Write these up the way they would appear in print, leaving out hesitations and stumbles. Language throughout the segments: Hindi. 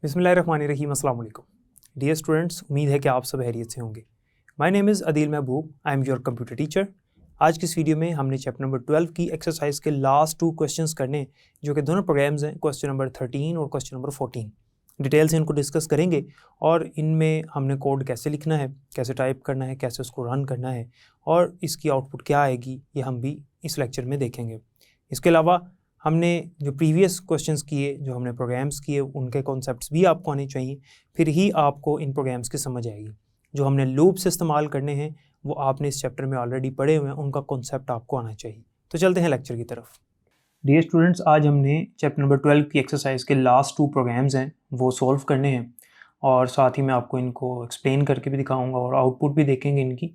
बिस्मिल्लाहिर्रहमानिर्रहीम, अस्सलाम वालेकुम। डियर स्टूडेंट्स, उम्मीद है कि आप सब खैरियत से होंगे। My name is Adeel Mehboob, I am your computer teacher. आज की इस वीडियो में हमने चैप्टर नंबर 12 की एक्सरसाइज के लास्ट 2 क्वेश्चंस करने हैं, जो कि दोनों प्रोग्राम्स हैं, क्वेश्चन नंबर 13 और क्वेश्चन नंबर 14। डिटेल से इनको डिस्कस करेंगे और इनमें हमने कोड कैसे लिखना है, कैसे टाइप करना है, कैसे उसको रन करना है और इसकी आउटपुट क्या आएगी, ये हम भी इस लेक्चर में देखेंगे। इसके अलावा हमने जो प्रीवियस क्वेश्चंस किए, जो हमने प्रोग्राम्स किए, उनके कॉन्सेप्ट्स भी आपको आने चाहिए, फिर ही आपको इन प्रोग्राम्स की समझ आएगी। जो हमने लूप्स इस्तेमाल करने हैं वो आपने इस चैप्टर में ऑलरेडी पढ़े हुए हैं, उनका कॉन्सेप्ट आपको आना चाहिए। तो चलते हैं लेक्चर की तरफ। डियर स्टूडेंट्स, आज हमने चैप्टर नंबर 12 की एक्सरसाइज के लास्ट 2 प्रोग्राम्स हैं वो सॉल्व करने हैं और साथ ही मैं आपको इनको एक्सप्लेन करके भी दिखाऊँगा और आउटपुट भी देखेंगे इनकी।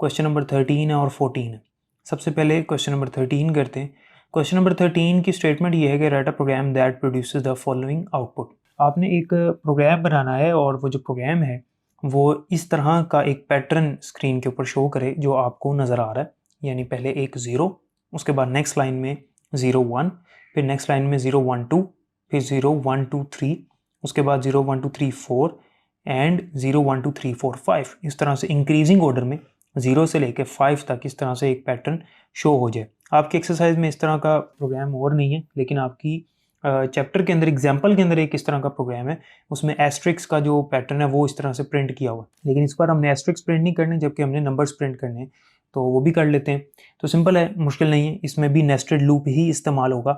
क्वेश्चन नंबर 13 है और 14 है। सबसे पहले क्वेश्चन नंबर 13 करते हैं। क्वेश्चन नंबर 13 की स्टेटमेंट ये है कि write a program that produces the following output. आपने एक प्रोग्राम बनाना है और वो जो प्रोग्राम है वो इस तरह का एक पैटर्न स्क्रीन के ऊपर शो करे जो आपको नज़र आ रहा है। यानी पहले एक 0, उसके बाद नेक्स्ट लाइन में 0 1, फिर नेक्स्ट लाइन में 0 1 2, फिर 0 1 2 3, उसके बाद 0 1 2 3 4 एंड 0 1 2 3 4 5। इस तरह से इंक्रीजिंग ऑर्डर में 0 से लेकर 5 तक इस तरह से एक पैटर्न शो हो जाए। आपकी एक्सरसाइज में इस तरह का प्रोग्राम और नहीं है, लेकिन आपकी चैप्टर के अंदर एग्जाम्पल के अंदर एक इस तरह का प्रोग्राम है, उसमें एस्ट्रिक्स का जो पैटर्न है वो इस तरह से प्रिंट किया हुआ है। लेकिन इस बार हमने एस्ट्रिक्स प्रिंट नहीं करने, जबकि हमने नंबर्स प्रिंट करने हैं, तो वो भी कर लेते हैं। तो सिंपल है, मुश्किल नहीं है। इसमें भी नेस्टेड लूप ही इस्तेमाल होगा।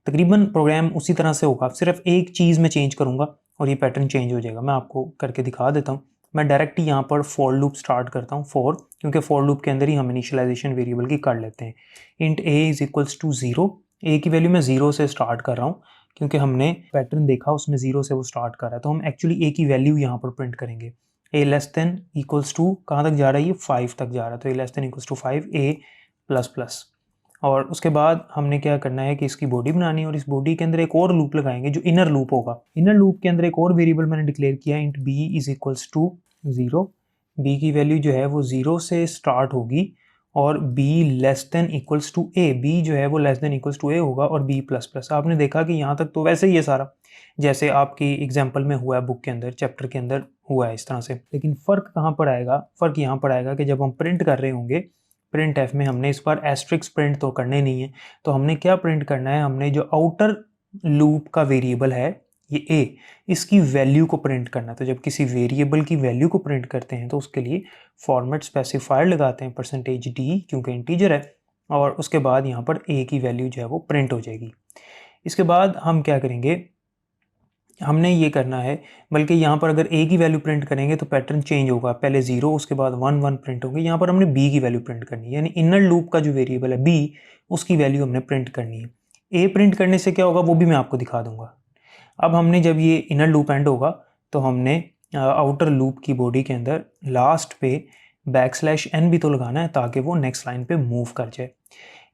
तकरीबन प्रोग्राम उसी तरह से होगा, सिर्फ एक चीज़ में चेंज करूँगा और ये पैटर्न चेंज हो जाएगा। मैं आपको करके दिखा देता हूँ। मैं डायरेक्ट ही यहाँ पर फॉर लूप स्टार्ट करता हूँ, फॉर, क्योंकि फॉर लूप के अंदर ही हम इनिशियलाइजेशन वेरिएबल की कर लेते हैं। Int a is equals to 0। A की वैल्यू मैं 0 से स्टार्ट कर रहा हूँ क्योंकि हमने पैटर्न देखा उसमें 0 से वो स्टार्ट कर रहा है, तो हम एक्चुअली a की वैल्यू यहाँ पर प्रिंट करेंगे। a less than equals to कहाँ तक जा रहा है, ये 5 तक जा रहा है, तो a less than equals to 5 a plus plus. और उसके बाद हमने क्या करना है कि इसकी बॉडी बनानी है और इस बॉडी के अंदर एक और लूप लगाएंगे जो इनर लूप होगा। इनर लूप के अंदर एक और वेरिएबल मैंने डिक्लेयर किया, int b is equals to 0। b की वैल्यू जो है वो 0 से स्टार्ट होगी और b less than equals to a, b जो है वो less than equals to a होगा और b प्लस प्लस। आपने देखा कि यहाँ तक तो वैसे ही है सारा, जैसे आपकी एग्जाम्पल में हुआ है, बुक के अंदर, चैप्टर के अंदर हुआ है इस तरह से। लेकिन फ़र्क कहाँ पर आएगा? फ़र्क यहाँ पर आएगा कि जब हम प्रिंट कर रहे होंगे, प्रिंट एफ में हमने इस बार एस्ट्रिक्स प्रिंट तो करने नहीं है, तो हमने क्या प्रिंट करना है, हमने जो आउटर लूप का वेरिएबल है ये a, इसकी वैल्यू को प्रिंट करना है। तो जब किसी वेरिएबल की वैल्यू को प्रिंट करते हैं तो उसके लिए फॉर्मेट स्पेसिफायर लगाते हैं %d, क्योंकि इंटीजर है, और उसके बाद यहाँ पर a की वैल्यू जो है वो प्रिंट हो जाएगी। इसके बाद हम क्या करेंगे, हमने ये करना है, बल्कि यहाँ पर अगर a की वैल्यू प्रिंट करेंगे तो पैटर्न चेंज होगा, पहले 0 उसके बाद 1 1 प्रिंट होंगे। यहाँ पर हमने b की वैल्यू प्रिंट करनी है, यानी इनर लूप का जो वेरिएबल है b, उसकी वैल्यू हमने प्रिंट करनी है। a प्रिंट करने से क्या होगा वो भी मैं आपको दिखा दूंगा। अब हमने जब ये इनर लूप एंड होगा तो हमने आउटर लूप की बॉडी के अंदर लास्ट पे \n भी तो लगाना है ताकि वो नेक्स्ट लाइन पे मूव कर जाए।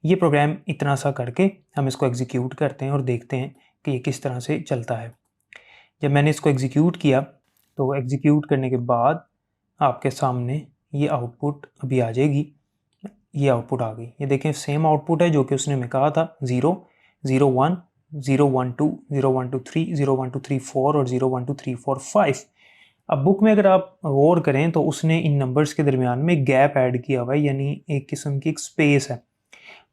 ये प्रोग्राम इतना सा करके हम इसको एग्जीक्यूट करते हैं और देखते हैं कि ये किस तरह से चलता है। जब मैंने इसको एग्जीक्यूट किया तो एग्जीक्यूट करने के बाद आपके सामने ये आउटपुट अभी आ जाएगी। ये आउटपुट आ गई, ये देखें सेम आउटपुट है जो कि उसने मैं कहा था, 0 0 1 0 1 2 0 1 2 3 0 1 2 3 4 और 0 1 2 3 4 5। अब बुक में अगर आप गौर करें तो उसने इन नंबर्स के दरमियान में गैप ऐड किया हुआ है, यानी एक किस्म की एक स्पेस है।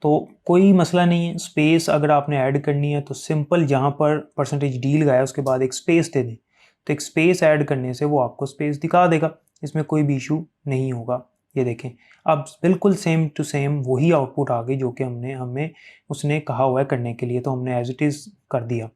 तो कोई मसला नहीं है, स्पेस अगर आपने ऐड करनी है तो सिंपल जहाँ पर %d लगाया उसके बाद एक स्पेस दे दें, तो एक स्पेस ऐड करने से वो आपको स्पेस दिखा देगा, इसमें कोई भी इशू नहीं होगा। ये देखें, अब बिल्कुल सेम टू सेम वही आउटपुट आ गई जो कि हमें उसने कहा हुआ है करने के लिए, तो हमने एज इट इज़ कर दिया।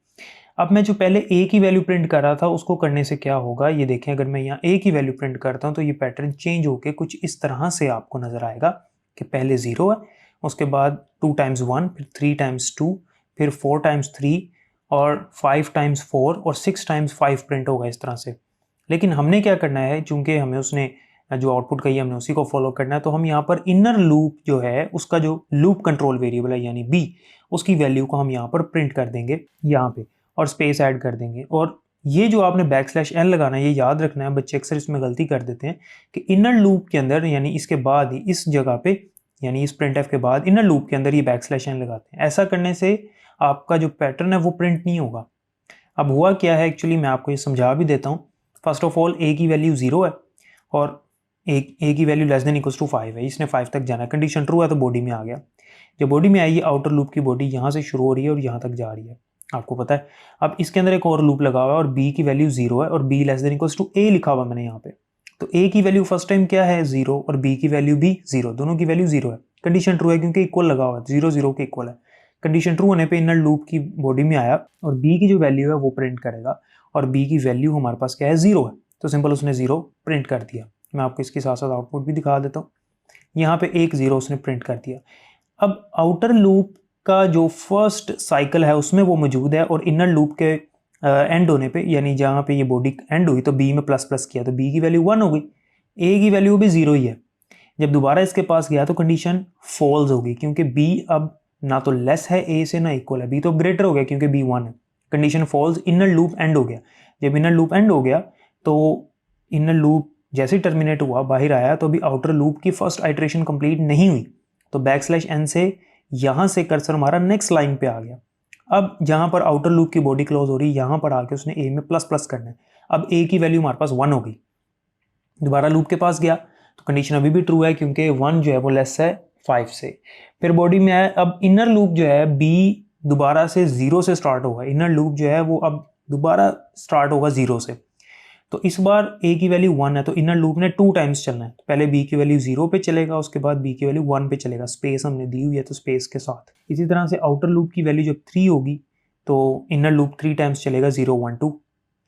अब मैं जो पहले a की वैल्यू प्रिंट कर रहा था उसको करने से क्या होगा, ये देखें, अगर मैं यहाँ a की वैल्यू प्रिंट करता हूँ तो ये पैटर्न चेंज होके कुछ इस तरह से आपको नज़र आएगा कि पहले 0 है, उसके बाद 2 टाइम्स 1, फिर 3 टाइम्स 2, फिर 4 टाइम्स 3 और 5 टाइम्स 4 और 6 टाइम्स 5 प्रिंट होगा इस तरह से। लेकिन हमने क्या करना है, चूंकि हमें उसने जो आउटपुट कही हमने उसी को फॉलो करना है, तो हम यहाँ पर इनर लूप जो है उसका जो लूप कंट्रोल वेरिएबल है यानी b, उसकी वैल्यू को हम यहाँ पर प्रिंट कर देंगे यहाँ पे और स्पेस ऐड कर देंगे। और ये जो आपने \n लगाना है, ये याद रखना है, बच्चे अक्सर इसमें गलती कर देते हैं कि इनर लूप के अंदर यानी इसके बाद ही इस जगह पे, यानी इस printf के बाद इनर लूप के अंदर ये \n लगाते हैं। ऐसा करने से आपका जो पैटर्न है वो प्रिंट नहीं होगा। अब हुआ क्या है एक्चुअली, मैं आपको ये समझा भी देता हूँ। फर्स्ट ऑफ ऑल ए की वैल्यू 0 है और ए की value less than equals to 5 है, इसने 5 तक जाना है, कंडीशन ट्रू है तो बॉडी में आ गया। जब बॉडी में आई, आउटर लूप की बॉडी यहाँ से शुरू हो रही है और यहाँ तक जा रही है, आपको पता है। अब इसके अंदर एक और लूप लगा हुआ है और बी की वैल्यू 0 है और B less than equals to A लिखा हुआ मैंने यहाँ पे। तो ए की वैल्यू फर्स्ट टाइम क्या है 0 और बी की वैल्यू भी 0, दोनों की वैल्यू 0 है। कंडीशन ट्रू है क्योंकि इक्वल लगा हुआ है, 0 0 के इक्वल है। कंडीशन ट्रू होने पे इनर लूप की बॉडी में आया और बी की जो वैल्यू है वो प्रिंट करेगा और बी की वैल्यू हमारे पास क्या है 0 है, तो सिंपल उसने 0 प्रिंट कर दिया। मैं आपको इसके साथ साथ आउटपुट भी दिखा देता हूँ। यहाँ पे एक 0 उसने प्रिंट कर दिया। अब आउटर लूप का जो फर्स्ट साइकिल है उसमें वो मौजूद है और इनर लूप के एंड होने पे, यानी जहाँ पे ये बॉडी एंड हुई तो बी में प्लस प्लस किया तो बी की वैल्यू 1 हो गई, ए की वैल्यू भी 0 ही है। जब दोबारा इसके पास गया तो कंडीशन फॉल्स होगी क्योंकि बी अब ना तो लेस है ए से ना इक्वल है, बी तो ग्रेटर हो गया क्योंकि बी 1 है। Condition false, inner loop end हो गया। जब इनर लूप एंड हो गया तो इनर लूप जैसे टर्मिनेट हुआ बाहर आया तो अभी आउटर लूप की फर्स्ट आइट्रेशन कंप्लीट नहीं हुई, तो बैकस्लैश n से यहाँ से कर्सर हमारा नेक्स्ट लाइन पे आ गया। अब जहाँ पर आउटर लूप की बॉडी क्लोज हो रही है यहाँ पर आके उसने ए में प्लस प्लस करना है। अब ए की वैल्यू हमारे पास 1 हो गई। दोबारा लूप के पास गया तो कंडीशन अभी भी ट्रू है क्योंकि 1 जो है वो लेस है 5 से। फिर बॉडी में आया, अब इनर लूप जो है बी दोबारा से 0 से स्टार्ट होगा, इनर लूप जो है वो अब दोबारा स्टार्ट होगा 0 से। तो इस बार a की वैल्यू 1 है तो इनर लूप ने 2 टाइम्स चलना है, तो पहले b की वैल्यू 0 पे चलेगा, उसके बाद b की वैल्यू 1 पे चलेगा, स्पेस हमने दी हुई है तो स्पेस के साथ। इसी तरह से आउटर लूप की वैल्यू जब 3 होगी तो इनर लूप 3 टाइम्स चलेगा, 0 1 2,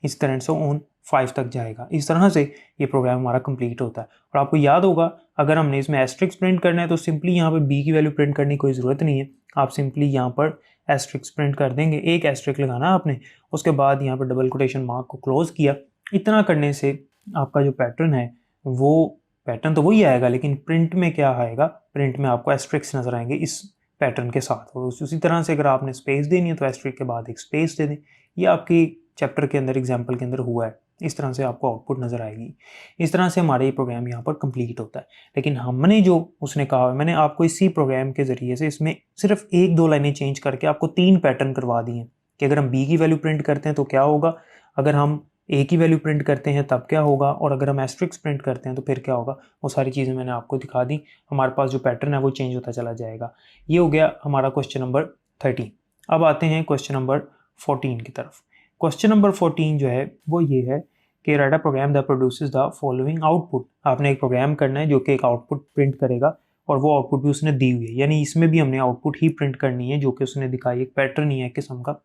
इस तरह से ऑन 5 तक जाएगा। इस तरह से ये प्रोग्राम हमारा कंप्लीट होता है। और आपको याद होगा अगर हमने इसमें एस्ट्रिक्स प्रिंट करना है तो सिंपली यहाँ पर b की वैल्यू प्रिंट करने की कोई ज़रूरत नहीं है, आप सिंपली यहाँ पर एस्ट्रिक्स प्रिंट कर देंगे, एक एस्ट्रिक लगाना आपने, उसके बाद यहाँ पर डबल कोटेशन मार्क को क्लोज किया। इतना करने से आपका जो पैटर्न है वो पैटर्न तो वही आएगा लेकिन प्रिंट में क्या आएगा, प्रिंट में आपको एस्ट्रिक्स नजर आएंगे इस पैटर्न के साथ। और उसी तरह से अगर आपने स्पेस देनी है तो एस्ट्रिक के बाद एक स्पेस दे दें। ये आपकी चैप्टर के अंदर एग्जाम्पल के अंदर हुआ है, इस तरह से आपको आउटपुट नजर आएगी। इस तरह से हमारा ये प्रोग्राम यहाँ पर कंप्लीट होता है। लेकिन हमने जो उसने कहा, मैंने आपको इसी प्रोग्राम के जरिए से इसमें सिर्फ 1-2 लाइनें चेंज करके आपको 3 पैटर्न करवा दिए हैं कि अगर हम बी की वैल्यू प्रिंट करते हैं तो क्या होगा, अगर हम ए की वैल्यू प्रिंट करते हैं तब क्या होगा, और अगर हम एस्ट्रिक्स प्रिंट करते हैं तो फिर क्या होगा। वो सारी चीज़ें मैंने आपको दिखा दी। हमारे पास जो पैटर्न है वो चेंज होता चला जाएगा। ये हो गया हमारा क्वेश्चन नंबर 13। अब आते हैं क्वेश्चन नंबर 14 की तरफ। क्वेश्चन नंबर 14 जो है वो ये है कि write a program that produces the following output. आपने एक प्रोग्राम करना है जो कि एक आउटपुट प्रिंट करेगा और वो आउटपुट भी उसने दी हुई है, यानी इसमें भी हमने आउटपुट ही प्रिंट करनी है जो कि उसने दिखाई, एक पैटर्न ही है किस्म का।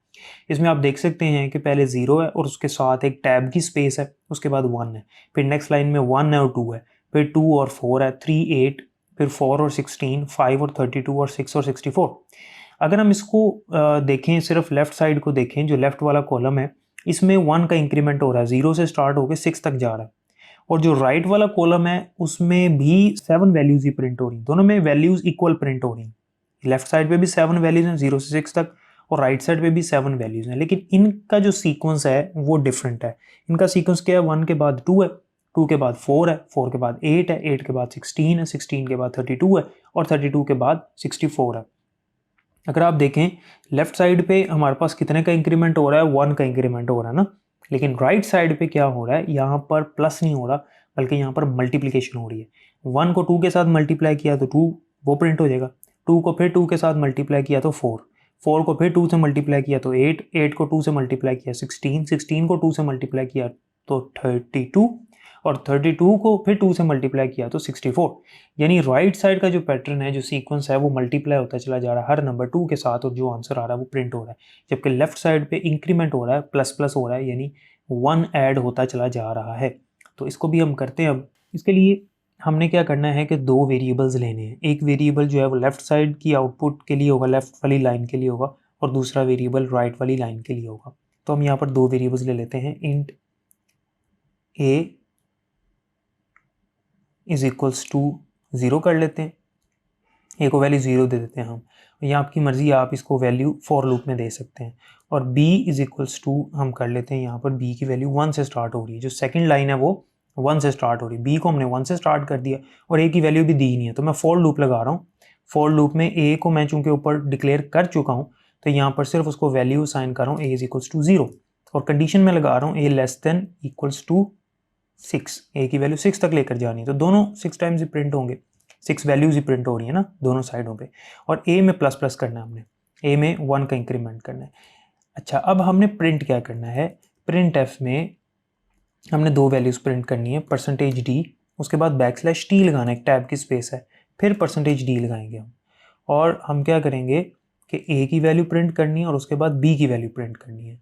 इसमें आप देख सकते हैं कि पहले 0 है और उसके साथ एक टैब की स्पेस है, उसके बाद 1 है, फिर नेक्स्ट लाइन में 1 है और 2 है, फिर 2 और 4 है, 3 8, फिर 4 और 16, 5 और 32 और 6 और 64। अगर हम इसको देखें, सिर्फ लेफ्ट साइड को देखें, जो लेफ्ट वाला कॉलम है इसमें 1 का इंक्रीमेंट हो रहा है, 0 से स्टार्ट होकर 6 तक जा रहा है। और जो राइट वाला कॉलम है उसमें भी 7 वैल्यूज ही प्रिंट हो रही, दोनों में वैल्यूज इक्वल प्रिंट हो रही। लेफ्ट साइड पे भी 7 वैल्यूज हैं 0 से 6 तक और राइट साइड पे भी 7 वैल्यूज हैं, लेकिन इनका जो सीक्वेंस है वो डिफरेंट है। इनका सीक्वेंस क्या है, 1 के बाद 2 है, 2 के बाद 4 है, 4 के बाद 8 है, 8 के बाद 16 है, 16 के बाद 32 है और 32 के बाद 64 है। अगर आप देखें लेफ्ट साइड पे हमारे पास कितने का इंक्रीमेंट हो रहा है, 1 का इंक्रीमेंट हो रहा है ना, लेकिन राइट साइड पे क्या हो रहा है, यहाँ पर प्लस नहीं हो रहा बल्कि यहाँ पर मल्टीप्लिकेशन हो रही है। 1 को 2 के साथ मल्टीप्लाई किया तो 2 वो प्रिंट हो जाएगा, 2 को फिर 2 के साथ मल्टीप्लाई किया तो 4, 4 को फिर 2 से मल्टीप्लाई किया तो 8, 8 को 2 से मल्टीप्लाई किया 16, 16 को 2 से मल्टीप्लाई किया तो 32 और 32 को फिर 2 से मल्टीप्लाई किया तो 64। यानी राइट साइड का जो पैटर्न है, जो सीक्वेंस है वो मल्टीप्लाई होता चला जा रहा है हर नंबर 2 के साथ और जो आंसर आ रहा है वो प्रिंट हो रहा है। जबकि लेफ्ट साइड पे इंक्रीमेंट हो रहा है, प्लस प्लस हो रहा है, यानी 1 ऐड होता चला जा रहा है। तो इसको भी हम करते हैं। अब इसके लिए हमने क्या करना है कि 2 वेरिएबल्स लेने हैं। एक वेरिएबल जो है वो लेफ्ट साइड की आउटपुट के लिए होगा, लेफ्ट वाली लाइन के लिए होगा, और दूसरा वेरिएबल राइट वाली लाइन के लिए होगा। तो हम यहाँ पर 2 वेरिएबल्स ले लेते हैं। Int a is equals to 0 कर लेते हैं, a को वैल्यू 0 दे देते हैं हम। ये आपकी मर्जी, आप इसको वैल्यू फॉर लूप में दे सकते हैं। और b इज इक्वल्स टू हम कर लेते हैं, यहाँ पर b की वैल्यू 1 से स्टार्ट हो रही है, जो सेकंड लाइन है वो 1 से स्टार्ट हो रही है। b को हमने 1 से स्टार्ट कर दिया और a की वैल्यू भी दी नहीं है, तो मैं फॉर लूप लगा रहा हूँ। फॉर लूप में a को मैं चूंकि ऊपर डिक्लेयर कर चुका हूँ तो यहाँ पर सिर्फ उसको वैल्यू साइन कर रहा हूँ, a इज इक्वल्स टू 0। और कंडीशन में लगा रहा हूँ ए लेस देन इक्वल्स टू 6, ए की वैल्यू 6 तक लेकर जानी है, तो दोनों 6 टाइम्स ही प्रिंट होंगे, 6 वैल्यूज ही प्रिंट हो रही है ना दोनों साइडों पे। और ए में प्लस प्लस करना है हमने, ए में 1 का इंक्रीमेंट करना है। अच्छा, अब हमने प्रिंट क्या करना है, प्रिंट एफ में हमने 2 वैल्यूज प्रिंट करनी है, परसेंटेज डी, उसके बाद बैकस्लैश टी लगाना है, एक टैब की स्पेस है, फिर परसेंटेज डी लगाएंगे हम। और हम क्या करेंगे कि ए की वैल्यू प्रिंट करनी है और उसके बाद बी की वैल्यू प्रिंट करनी है,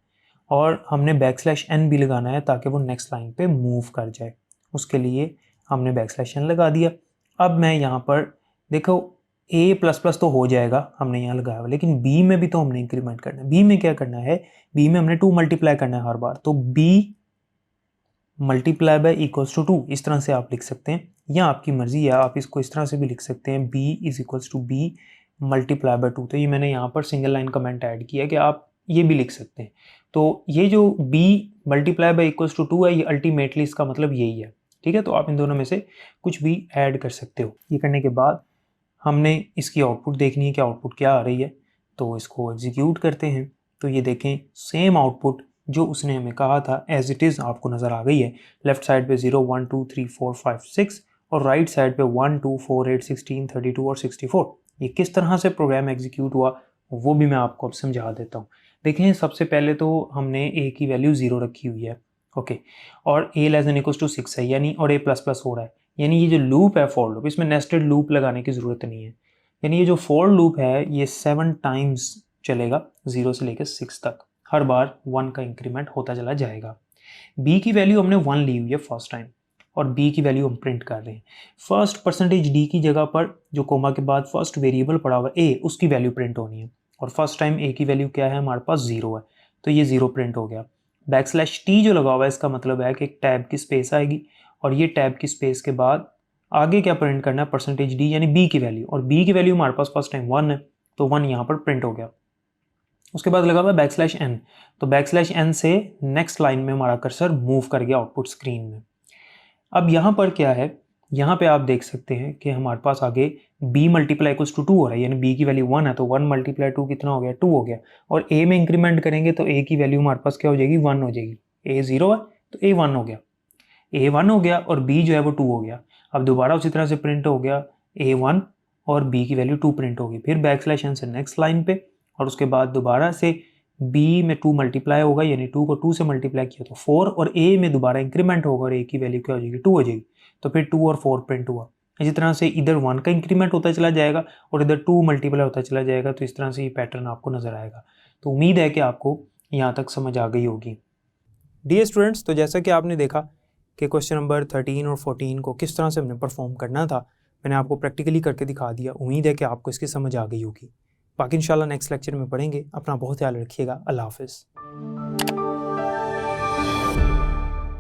और हमने बैकस्लैश एन भी लगाना है ताकि वो नेक्स्ट लाइन पे मूव कर जाए। उसके लिए हमने बैकस्लैश एन लगा दिया। अब मैं यहाँ पर देखो ए प्लस प्लस तो हो जाएगा, हमने यहाँ लगाया हुआ, लेकिन बी में भी तो हमने इंक्रीमेंट करना है। बी में क्या करना है, बी में हमने 2 मल्टीप्लाई करना है हर बार, तो B multiply by equals to 2, इस तरह से आप लिख सकते हैं, या आपकी मर्जी है आप इसको इस तरह से भी लिख सकते हैं, B is equals to B multiply by 2। तो ये मैंने यहाँ पर सिंगल लाइन कमेंट ऐड किया है कि आप ये भी लिख सकते हैं। तो ये जो b multiply by equals to 2 है, ये अल्टीमेटली इसका मतलब यही है, ठीक है। तो आप इन दोनों में से कुछ भी ऐड कर सकते हो। ये करने के बाद हमने इसकी आउटपुट देखनी है कि आउटपुट क्या आ रही है, तो इसको एग्जीक्यूट करते हैं। तो ये देखें सेम आउटपुट जो उसने हमें कहा था एज इट इज़ आपको नज़र आ गई है। लेफ्ट साइड पे 0 1 2 3 4 5 6 और राइट साइड पे 1 2 4 8 16 32 और 64। ये किस तरह से प्रोग्राम एग्जीक्यूट हुआ वो भी मैं आपको अब समझा देता हूँ। देखें, सबसे पहले तो हमने a की वैल्यू 0 रखी हुई है, ओके, और a less than equals to 6 है, यानी और a प्लस प्लस हो रहा है, यानी ये जो लूप है फॉर लूप, इसमें नेस्टेड लूप लगाने की ज़रूरत नहीं है। यानी ये जो फॉर लूप है ये 7 टाइम्स चलेगा, 0 से लेकर 6 तक, हर बार 1 का इंक्रीमेंट होता चला जाएगा। b की वैल्यू हमने 1 ली हुई है फर्स्ट टाइम, और b की वैल्यू हम प्रिंट कर रहे हैं। फर्स्ट परसेंटेज d की जगह पर जो कोमा के बाद फर्स्ट वेरिएबल पड़ा हुआ a, उसकी वैल्यू प्रिंट होनी है, और फर्स्ट टाइम a की वैल्यू क्या है, हमारे पास 0 है, तो ये 0 प्रिंट हो गया। बैकस्लैश t जो लगा हुआ है इसका मतलब है कि एक टैब की स्पेस आएगी, और ये टैब की स्पेस के बाद आगे क्या प्रिंट करना है, परसेंटेज d यानी b की वैल्यू, और b की वैल्यू हमारे पास फर्स्ट टाइम 1 है, तो 1 यहाँ पर प्रिंट हो गया। उसके बाद लगा हुआ बैकस्लैश n, तो बैकस्लैश n से नेक्स्ट लाइन में हमारा कर्सर मूव कर गया आउटपुट स्क्रीन में। अब यहाँ पर क्या है, यहाँ पे आप देख सकते हैं कि हमारे पास आगे b मल्टीप्लाई इक्वल्स टू 2 हो रहा है, यानी b की वैल्यू 1 है, तो 1 मल्टीप्लाई 2 कितना हो गया, 2 हो गया। और a में इंक्रीमेंट करेंगे तो a की वैल्यू हमारे पास क्या हो जाएगी, 1 हो जाएगी। a 0 है तो a 1 हो गया, a 1 हो गया, और b जो है वो 2 हो गया। अब दोबारा उसी तरह से प्रिंट हो गया a 1 और b की वैल्यू 2 प्रिंट होगी, फिर बैकस्लैश n से नेक्स्ट लाइन पे, और उसके बाद दोबारा से b में 2 मल्टीप्लाई होगा, यानी 2 को 2 से मल्टीप्लाई किया तो 4, और a में दोबारा इंक्रीमेंट होगा और a की वैल्यू क्या हो जाएगी, 2 हो जाएगी, तो फिर 2 और 4 प्रिंट हुआ। इसी तरह से इधर 1 का इंक्रीमेंट होता चला जाएगा और इधर 2 मल्टीप्लाई होता चला जाएगा, तो इस तरह से ये पैटर्न आपको नज़र आएगा। तो उम्मीद है कि आपको यहाँ तक समझ आ गई होगी। डियर स्टूडेंट्स, तो जैसा कि आपने देखा कि क्वेश्चन नंबर 13 और 14 को किस तरह से हमने परफॉर्म करना था, मैंने आपको प्रैक्टिकली करके दिखा दिया। उम्मीद है कि आपको इसकी समझ आ गई होगी। बाकी इंशाल्लाह नेक्स्ट लेक्चर में पढ़ेंगे। अपना बहुत ख्याल रखिएगा। अल्लाह हाफ़िज़।